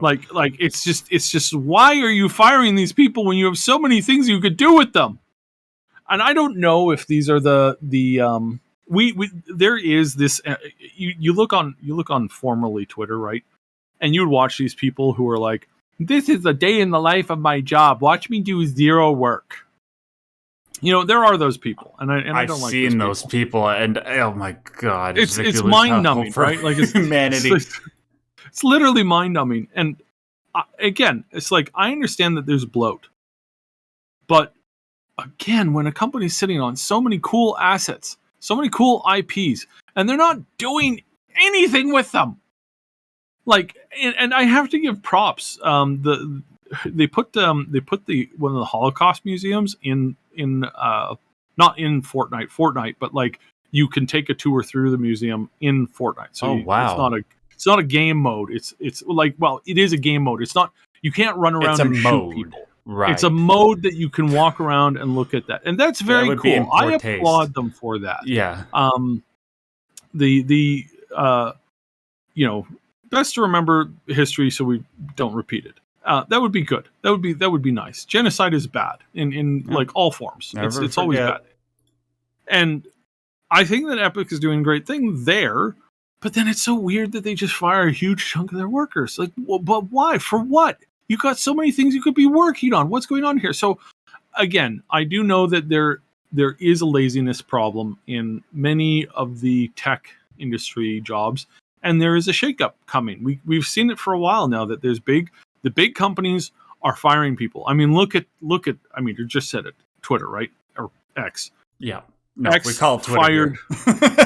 Like it's just why are you firing these people when you have so many things you could do with them? And I don't know if these are the we there is this you look on formerly Twitter, right? And you would watch these people who are like, this is a day in the life of my job. Watch me do zero work. You know, there are those people, and I don't like seen those people, and oh my god, it's mind numbing, right? Like it's humanity. It's literally mind numbing, and again, it's like I understand that there's bloat, but again, when a company's sitting on so many cool assets, so many cool IPs, and they're not doing anything with them, like, and I have to give props. They put the one of the Holocaust museums in not in Fortnite, but like you can take a tour through the museum in Fortnite. So wow, it's not a game mode. It's like, well, it is a game mode. It's not, you can't run around and shoot people. Right. It's a mode that you can walk around and look at that, and that's very cool. I applaud them for that. Yeah. The you know, best to remember history so we don't repeat it. That would be good. That would be nice. Genocide is bad in like all forms. It's always bad. And I think that Epic is doing a great thing there, but then it's so weird that they just fire a huge chunk of their workers. Like, well, but why? For what? You got so many things you could be working on. What's going on here? So again, I do know that there is a laziness problem in many of the tech industry jobs, and there is a shakeup coming. We've seen it for a while now that the big companies are firing people. I mean, look at I mean, you just said it, Twitter, right? Or X. Yeah. No, X we call it Twitter. Fired.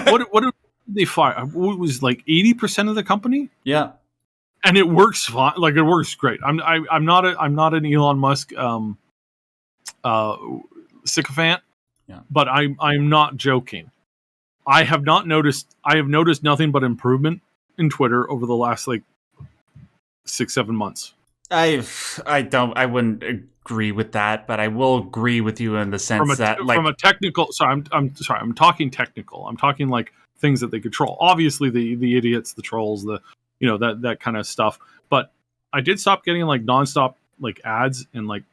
what did they fire? It was like 80% of the company? Yeah. And it works fine. Like, it works great. I'm not an Elon Musk sycophant. Yeah. But I'm not joking. I have noticed nothing but improvement in Twitter over the last like 6-7 months. I wouldn't agree with that, but I will agree with you in the sense that, like, from a technical. Sorry, I'm sorry. I'm talking technical. I'm talking like things that they control. Obviously, the idiots, the trolls, that kind of stuff. But I did stop getting like nonstop like ads and like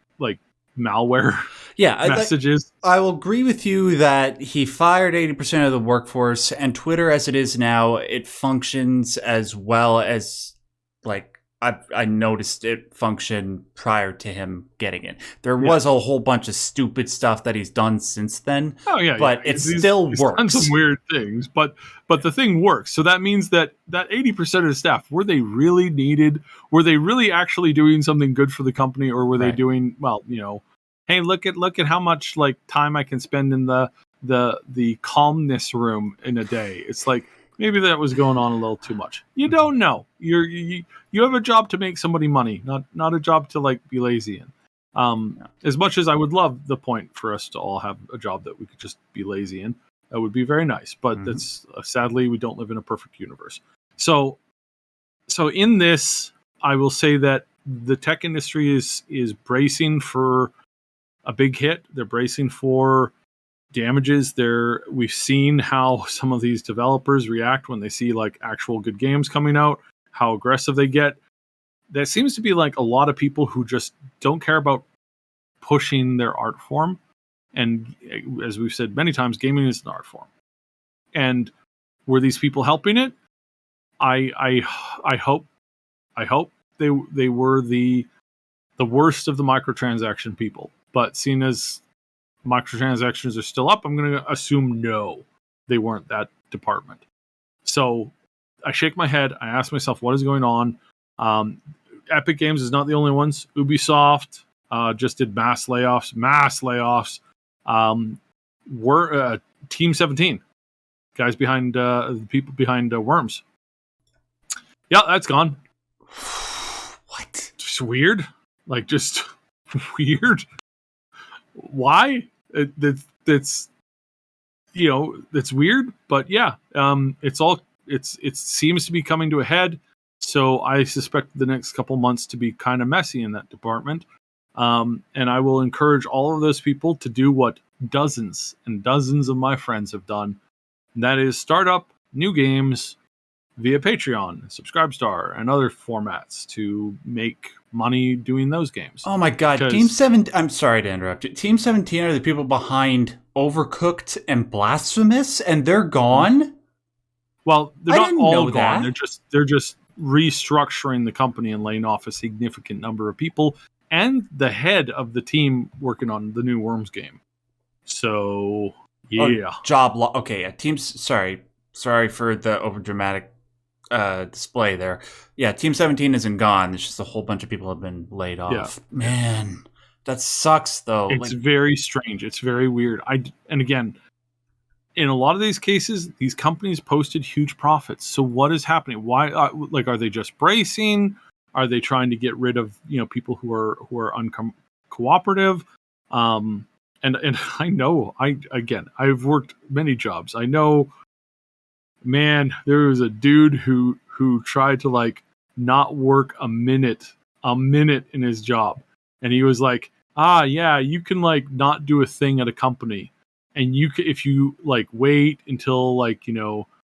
malware messages. I will agree with you that he fired 80% of the workforce, and Twitter as it is now, it functions as well as like I noticed it function prior to him getting it. There was a whole bunch of stupid stuff that he's done since then. Oh yeah, but it still works. He's done some weird things, but the thing works. So that means that 80% of the staff, were they really needed? Were they really actually doing something good for the company, or were they doing, well, hey, look at how much like time I can spend in the calmness room in a day. It's like, maybe that was going on a little too much. You don't know. You have a job to make somebody money, not a job to like be lazy in. As much as I would love the point for us to all have a job that we could just be lazy in, that would be very nice. But that's sadly, we don't live in a perfect universe. So in this, I will say that the tech industry is bracing for a big hit. They're bracing for damages. We've seen how some of these developers react when they see like actual good games coming out, how aggressive they get. There seems to be like a lot of people who just don't care about pushing their art form. And as we've said many times, gaming is an art form. And were these people helping it? I hope they were the worst of the microtransaction people. But seeing as microtransactions are still up, I'm going to assume no, they weren't that department. So I shake my head. I ask myself, what is going on? Epic Games is not the only ones. Ubisoft just did mass layoffs. We're Team 17, guys behind the people behind Worms. Yeah, that's gone. What? Just weird. Like, just weird. Why? That's weird, but yeah, it seems to be coming to a head. So I suspect the next couple months to be kind of messy in that department. And I will encourage all of those people to do what dozens and dozens of my friends have done. And that is start up new games via Patreon, Subscribestar, and other formats to make money doing those games. Oh my god, I'm sorry to interrupt you. Team 17 are the people behind Overcooked and Blasphemous, and they're gone? Well, they're not all gone. That. They're just restructuring the company and laying off a significant number of people and the head of the team working on the new Worms game. So, yeah. Okay, teams, sorry for the overdramatic display there. Yeah, Team 17 isn't gone. It's just a whole bunch of people have been laid off. Yeah. Man, that sucks though. It's very strange. It's very weird. And again, in a lot of these cases, these companies posted huge profits. So what is happening? Why? Are they just bracing? Are they trying to get rid of people who are uncooperative? And I know I've worked many jobs. I know, man, there was a dude who tried to not work a minute in his job, and he was like, you can not do a thing at a company. And if you wait until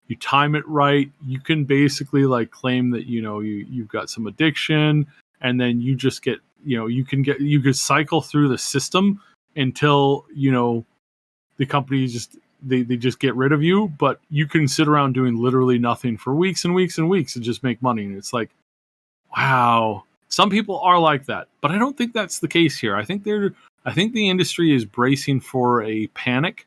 you time it right, you can basically claim that you've got some addiction, and then you just get you could cycle through the system until the company they just get rid of you. But you can sit around doing literally nothing for weeks and weeks and weeks and just make money. And it's like, wow, some people are like that, but I don't think that's the case here. I think the industry is bracing for a panic,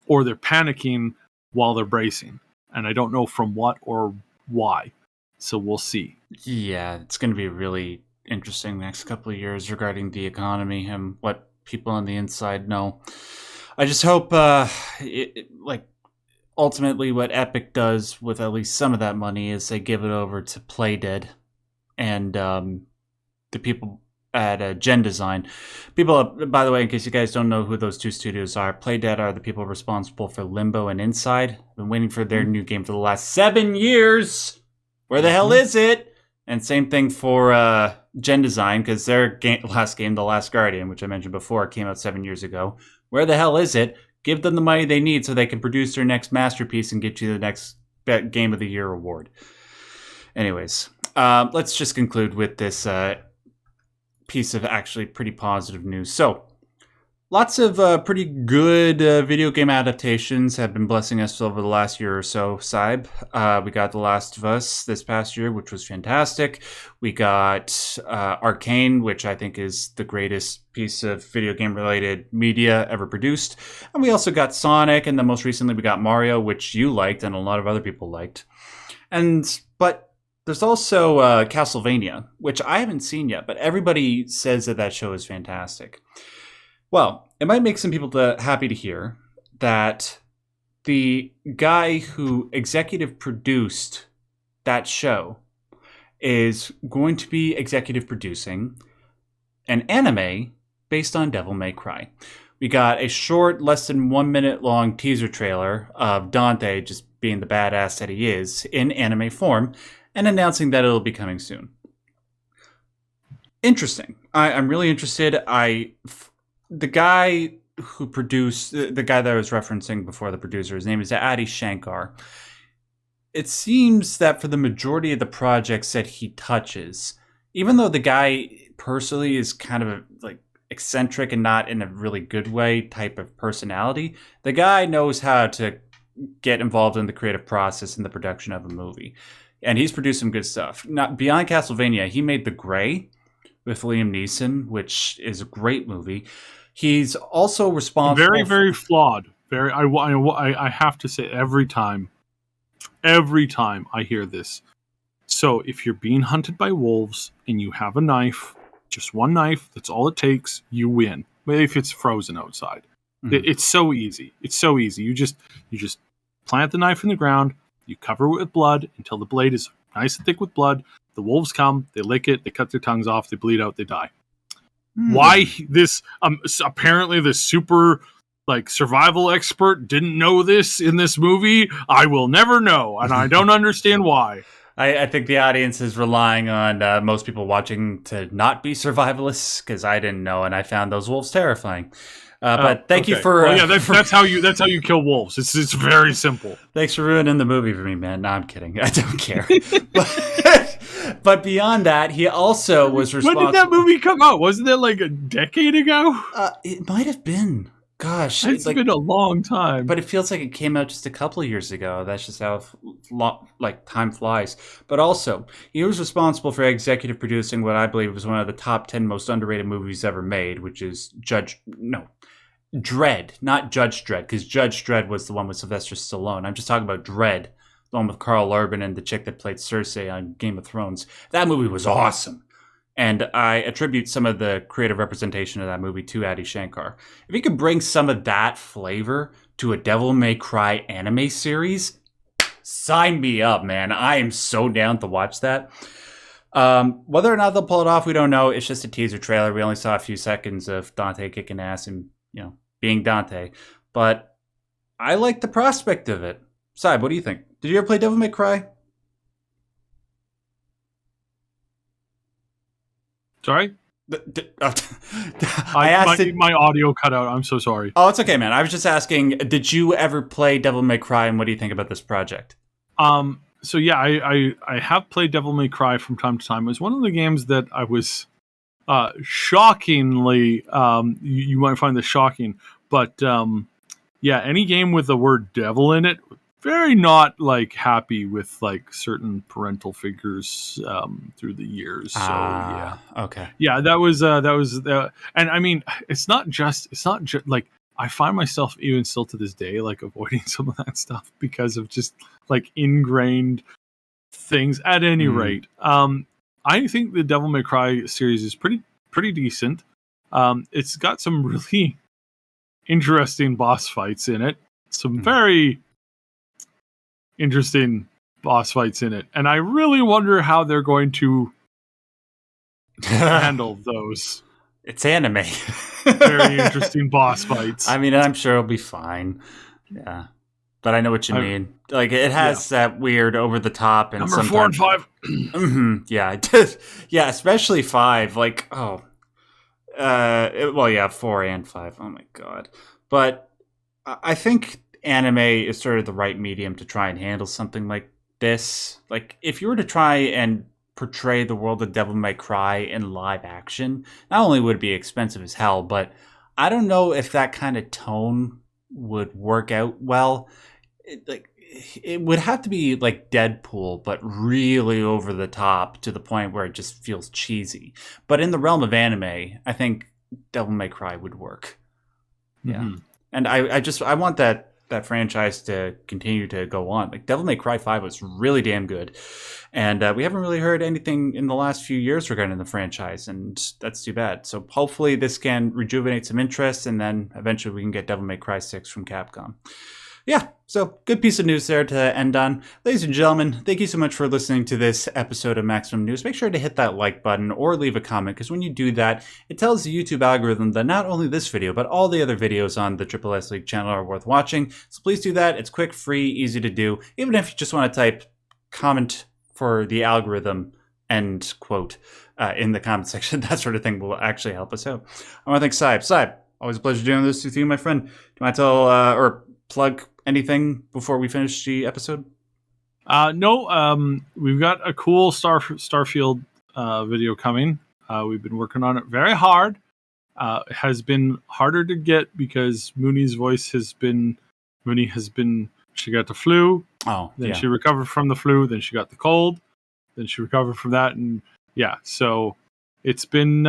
or they're panicking while they're bracing. And I don't know from what or why. So we'll see. Yeah, it's going to be really interesting next couple of years regarding the economy and what people on the inside know. I just hope, ultimately what Epic does with at least some of that money is they give it over to Playdead and the people at Gen Design. People, by the way, in case you guys don't know who those two studios are, Playdead are the people responsible for Limbo and Inside. I've been waiting for their new game for the last 7 years. Where the hell is it? And same thing for Gen Design, because their last game, The Last Guardian, which I mentioned before, came out 7 years ago. Where the hell is it? Give them the money they need so they can produce their next masterpiece and get you the next Game of the Year award. Anyways, let's just conclude with this piece of actually pretty positive news. So, lots of pretty good video game adaptations have been blessing us over the last year or so, Sybe. We got The Last of Us this past year, which was fantastic. We got Arcane, which I think is the greatest piece of video game-related media ever produced. And we also got Sonic, and then most recently we got Mario, which you liked and a lot of other people liked. But there's also Castlevania, which I haven't seen yet, but everybody says that show is fantastic. Well, it might make some people happy to hear that the guy who executive produced that show is going to be executive producing an anime based on Devil May Cry. We got a short, less than 1 minute long teaser trailer of Dante just being the badass that he is in anime form and announcing that it'll be coming soon. Interesting. I'm really interested. The guy who produced, the guy that I was referencing before, the producer, his name is Adi Shankar. It seems that for the majority of the projects that he touches, even though the guy personally is kind of eccentric and not in a really good way type of personality, the guy knows how to get involved in the creative process and the production of a movie. And he's produced some good stuff. Now, beyond Castlevania, he made The Grey with Liam Neeson, which is a great movie. He's also responsible. Very, very flawed. I have to say every time I hear this. So if you're being hunted by wolves and you have a knife, just one knife, that's all it takes, you win. If it's frozen outside, it's so easy. It's so easy. You just plant the knife in the ground. You cover it with blood until the blade is nice and thick with blood. The wolves come, they lick it, they cut their tongues off, they bleed out, they die. Why this? Apparently, the super survival expert didn't know this in this movie. I will never know, and I don't understand why. I think the audience is relying on most people watching to not be survivalists because I didn't know and I found those wolves terrifying. But thank you for. Well, yeah, that's how you kill wolves. It's very simple. Thanks for ruining the movie for me, man. No, I'm kidding. I don't care. But beyond that, he also was responsible. When did that movie come out? Wasn't it like a decade ago? It might have been. Gosh, it's been a long time. But it feels like it came out just a couple of years ago. That's just how time flies. But also, he was responsible for executive producing what I believe was one of the top 10 most underrated movies ever made, which is Dredd, not Judge Dredd, because Judge Dredd was the one with Sylvester Stallone. I'm just talking about Dredd, the one with Carl Urban and the chick that played Cersei on Game of Thrones. That movie was awesome. And I attribute some of the creative representation of that movie to Adi Shankar. If he could bring some of that flavor to a Devil May Cry anime series, sign me up, man. I am so down to watch that. Whether or not they'll pull it off, we don't know. It's just a teaser trailer. We only saw a few seconds of Dante kicking ass and, being Dante. But I like the prospect of it. Saib, what do you think? Did you ever play Devil May Cry? Sorry? I asked my audio cut out. I'm so sorry. Oh, it's okay, man. I was just asking, did you ever play Devil May Cry, and what do you think about this project? So yeah, I have played Devil May Cry from time to time. It was one of the games that I was shockingly, you might find this shocking, but yeah, any game with the word devil in it, very not happy with certain parental figures through the years. So yeah, okay, yeah, that was and I mean, it's not just I find myself even still to this day avoiding some of that stuff because of just ingrained things. At any rate, I think the Devil May Cry series is pretty decent. It's got some really interesting boss fights in it. Some very interesting boss fights in it, and I really wonder how they're going to handle those. It's anime. Very interesting boss fights. I mean, I'm sure it'll be fine. Yeah, but I know what you mean. It has that weird over the top and number 4 and 5. Yeah, it does. Yeah, especially 5. 4 and 5. Oh my god! But I think anime is sort of the right medium to try and handle something like this. If you were to try and portray the world of Devil May Cry in live action, not only would it be expensive as hell, but I don't know if that kind of tone would work out well. It would have to be like Deadpool, but really over the top to the point where it just feels cheesy. But in the realm of anime, I think Devil May Cry would work. Yeah. Mm-hmm. And I want that franchise to continue to go on. Devil May Cry 5 was really damn good. And we haven't really heard anything in the last few years regarding the franchise, and that's too bad. So hopefully this can rejuvenate some interest, and then eventually we can get Devil May Cry 6 from Capcom. Yeah, so good piece of news there to end on. Ladies and gentlemen, thank you so much for listening to this episode of Maximum News. Make sure to hit that like button or leave a comment, because when you do that, it tells the YouTube algorithm that not only this video, but all the other videos on the Triple S League channel are worth watching. So please do that. It's quick, free, easy to do. Even if you just want to type comment for the algorithm, end quote, in the comment section, that sort of thing will actually help us out. I want to thank Saib. Saib, always a pleasure doing this with you, my friend. Do you want to tell or plug anything before we finish the episode? No. We've got a cool Starfield video coming. We've been working on it very hard. It has been harder to get because Mooney has been, she got the flu. Oh, then she recovered from the flu. Then she got the cold. Then she recovered from that. And yeah, so it's been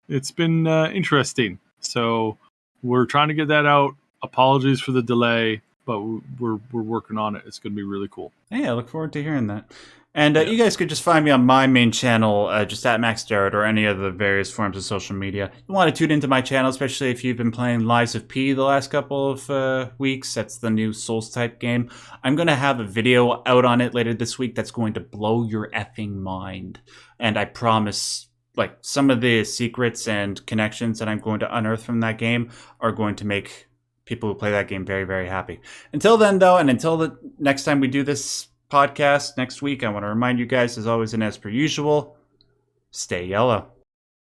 interesting. So we're trying to get that out. Apologies for the delay, but we're working on it. It's going to be really cool. Hey, I look forward to hearing that. And you guys could just find me on my main channel, just at Max Derrat, or any of the various forms of social media. You want to tune into my channel, especially if you've been playing Lies of P the last couple of weeks. That's the new Souls-type game. I'm going to have a video out on it later this week that's going to blow your effing mind. And I promise, some of the secrets and connections that I'm going to unearth from that game are going to make people who play that game very, very happy. Until then, though, and until the next time we do this podcast next week. I want to remind you guys, as always and as per usual, stay yellow.